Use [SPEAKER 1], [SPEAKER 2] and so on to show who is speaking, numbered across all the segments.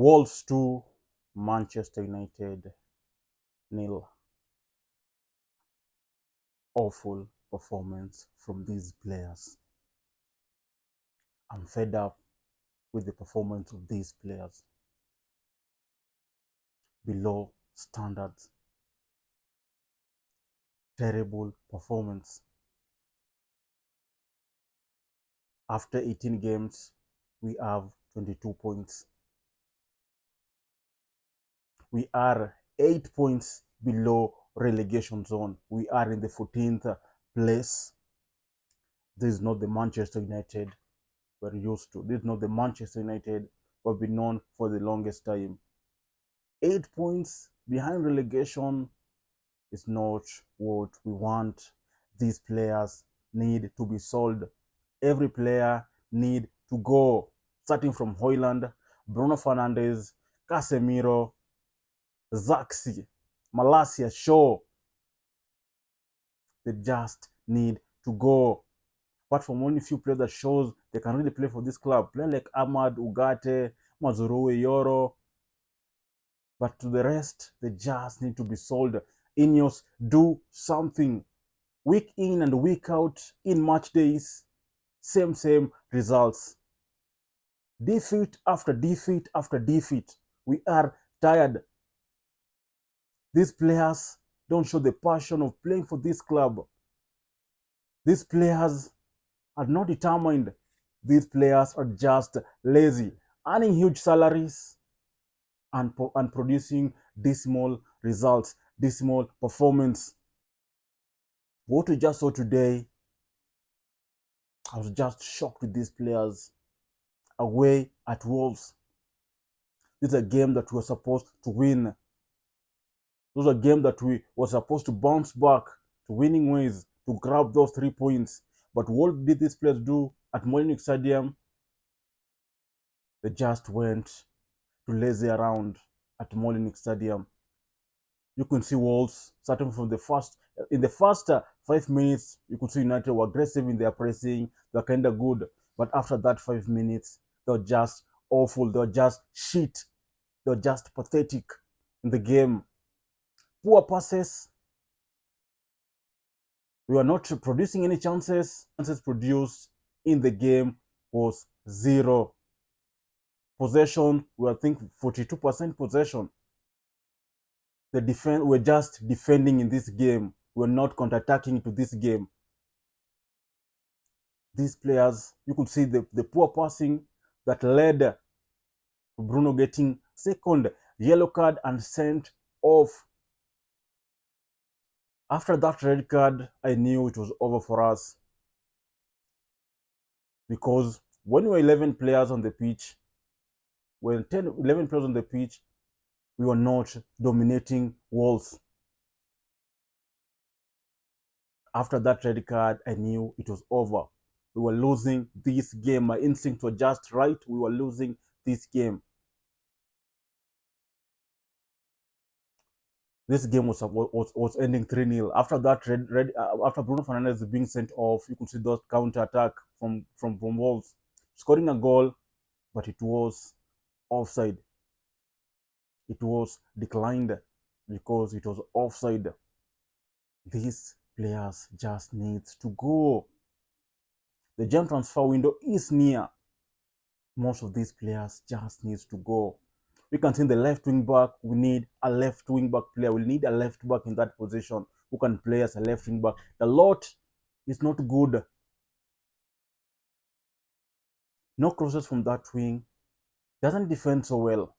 [SPEAKER 1] Wolves 2, Manchester United nil. Awful performance from these players. I'm fed up with the performance of these players. Below standards. Terrible performance. After 18 games, we have 22 points. We are 8 points below relegation zone. We are in the 14th place. This is not the Manchester United we're used to. This is not the Manchester United we've been known for the longest time. 8 points behind relegation is not what we want. These players need to be sold. Every player need to go, starting from Højlund, Bruno Fernandes, Casemiro, Zaxi, Malacia, Shaw. They just need to go. Apart from only few players that shows they can really play for this club, play like Ahmad, Ugarte, Mazurui, Yoro. But to the rest, they just need to be sold. Ineos, do something. Week in and week out, in match days, same results. Defeat after defeat after defeat. We are tired. These players don't show the passion of playing for this club. These players are not determined. These players are just lazy, earning huge salaries and producing dismal results, dismal performance. What we just saw today, I was just shocked with these players. Away at Wolves. This is a game that we were supposed to win. This was a game that we were supposed to bounce back to winning ways to grab those 3 points. But what did these players do at Molineux Stadium? They just went to lazy around at Molineux Stadium. You can see Wolves starting from the first. In the first 5 minutes, you could see United were aggressive in their pressing. They're kind of good. But after that 5 minutes, they're just awful. They're just shit. They're just pathetic in the game. Poor passes. We were not producing any chances. Chances produced in the game was zero. Possession, we think 42% possession. We're just defending in this game. We're not counter-attacking into this game. These players, you could see the poor passing that led to Bruno getting second yellow card and sent off. After that red card, I knew it was over for us. Because when we were 11 players on the pitch, when 11 players on the pitch, we were not dominating Wolves. After that red card, I knew it was over. We were losing this game. My instincts were just right. We were losing this game. This game was ending 3-0. After that after Bruno Fernandes being sent off, you could see those counter attack from Wolves scoring a goal, but it was offside. It was declined because it was offside. These players just need to go. The Jan transfer window is near. Most of these players just need to go. We can see the left wing back. We need a left wing back player. We need a left back in that position who can play as a left wing back. The lot is not good. No crosses from that wing. Doesn't defend so well.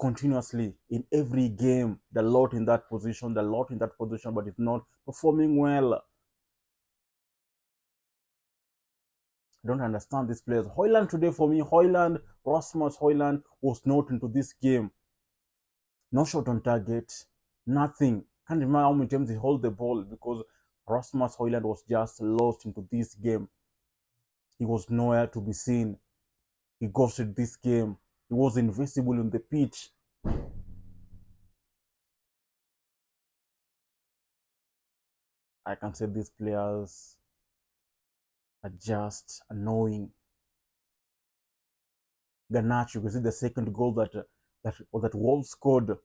[SPEAKER 1] Continuously in every game, the lot in that position, but it's not performing well. I don't understand these players. Højlund today for me, Rasmus Højlund was not into this game. No shot on target, nothing. Can't remember how many times he held the ball because Rasmus Højlund was just lost into this game. He was nowhere to be seen. He ghosted this game. He was invisible on the pitch. I can say these players are just annoying. Garnacho, you can see the second goal that Wolves scored.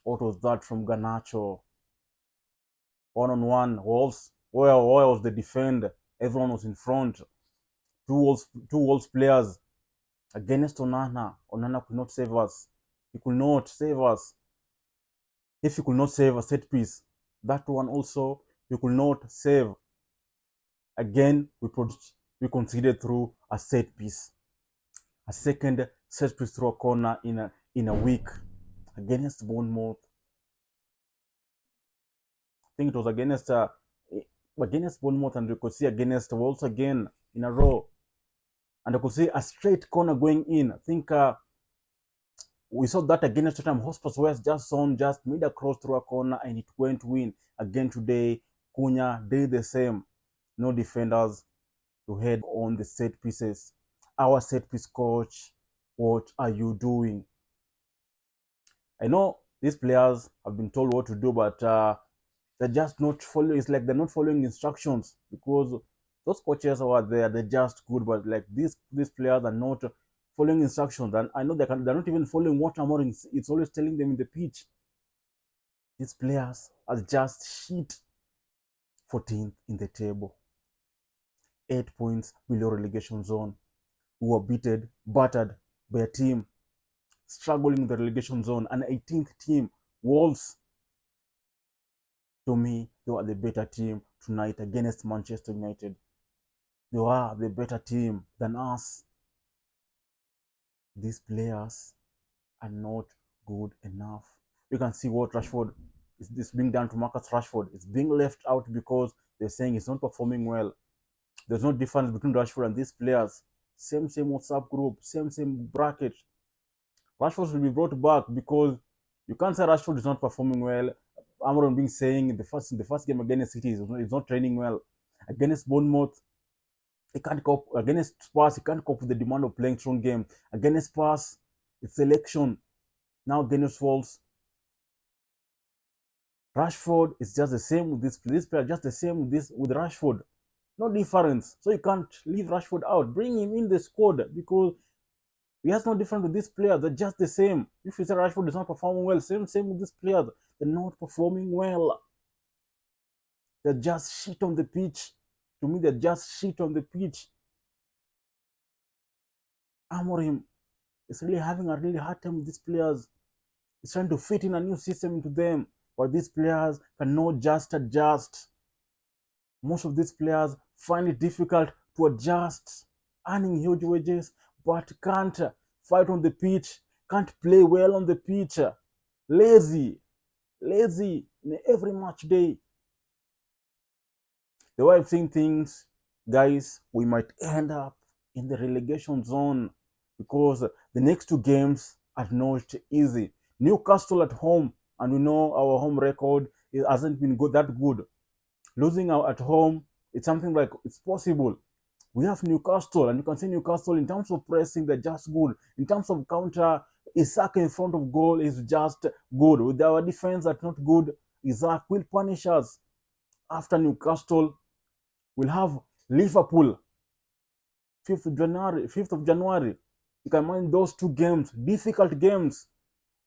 [SPEAKER 1] What was that from Garnacho? 1-on-1. Wolves. Where was the defender? Everyone was in front. Two Wolves players against Onana. Onana could not save us. He could not save us. If he could not save a set piece, that one also he could not save. Again, we conceded through a set piece. A second set piece through a corner in a week against Bournemouth. I think it was against Bournemouth, and we could see against Wolves again in a row. And I could see a straight corner going in. I think we saw that against Tottenham Hotspur, where Son just made a cross through a corner and it went win. Again today, Cunha did the same. No defenders to head on the set pieces. Our set piece coach, what are you doing? I know these players have been told what to do, but they're just not following. It's like they're not following instructions because those coaches who are there, they're just good, but like these players are not following instructions. And I know they're not even following what Amorim it's always telling them in the pitch. These players are just shit. 14th in the table, 8 points below relegation zone. We were battered by a team struggling in the relegation zone, an 18th team, Wolves. To me, they were the better team tonight against Manchester United. They were the better team than us. These players are not good enough. You can see what Rashford is being done to Marcus Rashford. It's being left out because they're saying he's not performing well. There's no difference between Rashford and these players. Same WhatsApp group, same bracket. Rashford will be brought back because you can't say Rashford is not performing well. Amorim being saying in the first game against City, he's not training well. Against Bournemouth, he can't cope. Against Spurs, he can't cope with the demand of playing strong game. Against Spurs, it's selection. Now against Wolves, Rashford is just the same with this player, just the same with Rashford. No difference. So you can't leave Rashford out. Bring him in the squad because he has no difference with this player. They're just the same. If you say Rashford is not performing well, same with this player. They're not performing well. They're just shit on the pitch. To me, they're just shit on the pitch. Amorim is really having a really hard time with these players. He's trying to fit in a new system into them, but these players cannot just adjust. Most of these players find it difficult to adjust, earning huge wages, but can't fight on the pitch, can't play well on the pitch. Lazy in every match day. The way I've seen things, guys, we might end up in the relegation zone because the next two games are not easy. Newcastle at home, and we know our home record hasn't been that good. Losing at home, it's something like it's possible. We have Newcastle, and you can see Newcastle in terms of pressing, they're just good. In terms of counter, Isaac in front of goal is just good. With our defense that's not good, Isaac will punish us. After Newcastle, we'll have Liverpool, 5th of January. You can mind those two games, difficult games.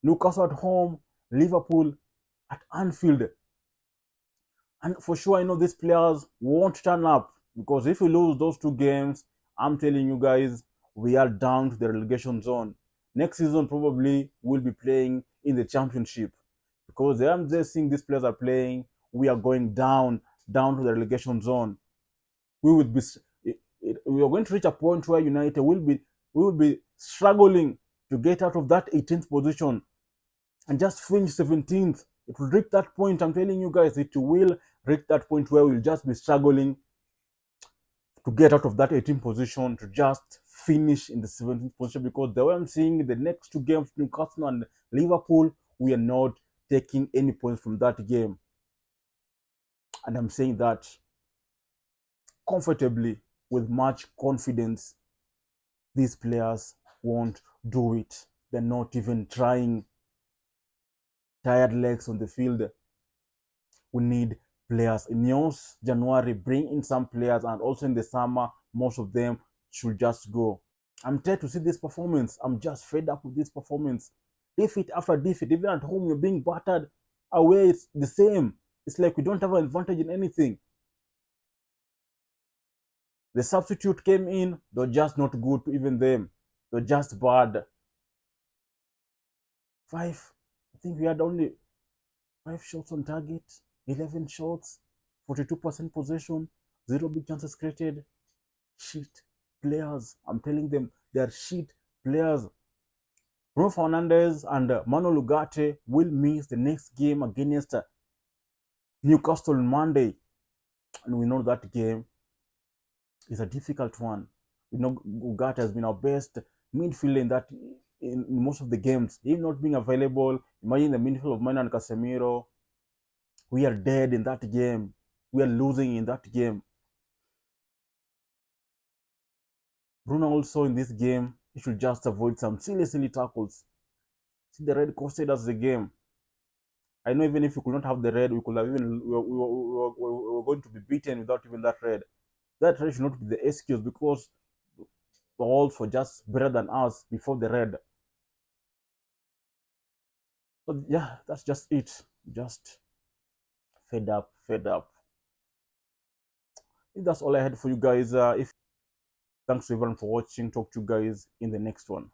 [SPEAKER 1] Newcastle at home, Liverpool at Anfield. And for sure, I know these players won't turn up because if we lose those two games, I'm telling you guys, we are down to the relegation zone. Next season, probably we'll be playing in the championship because I'm just seeing these players are playing. We are going down to the relegation zone. We will be, we are going to reach a point where United will be struggling to get out of that 18th position and just finish 17th. It will reach that point. I'm telling you guys, it will reach that point where we'll just be struggling to get out of that 18th position to just finish in the 17th position because the way I'm seeing the next two games, Newcastle and Liverpool, we are not taking any points from that game. And I'm saying that comfortably with much confidence. These players won't do it. They're not even trying. Tired legs on the field. We need players. In January, bring in some players, and also in the summer, most of them should just go. I'm tired to see this performance. I'm just fed up with this performance. Defeat after defeat, even at home, you're being battered. Away, it's the same. It's like we don't have an advantage in anything. The substitute came in, they're just not good to even them. They're just bad. Five, I think we had only 5 shots on target, 11 shots, 42% possession, zero big chances created. Shit players. I'm telling them they're shit players. Bruno Fernandes and Manuel Ugarte will miss the next game against Newcastle on Monday. And we know that game is a difficult one. We know Ugarte has been our best midfielder in most of the games. Him not being available, imagine the midfield of Mane and Casemiro. We are dead in that game. We are losing in that game. Bruno also in this game, he should just avoid some silly tackles. See, the red costed us the game. I know even if we could not have the red, we could have even we were going to be beaten without even that red. That red should not be the excuse because the Wolves were just better than us before the red. But yeah, that's just it. Just fed up, fed up. I think that's all I had for you guys. If Thanks everyone for watching. Talk to you guys in the next one.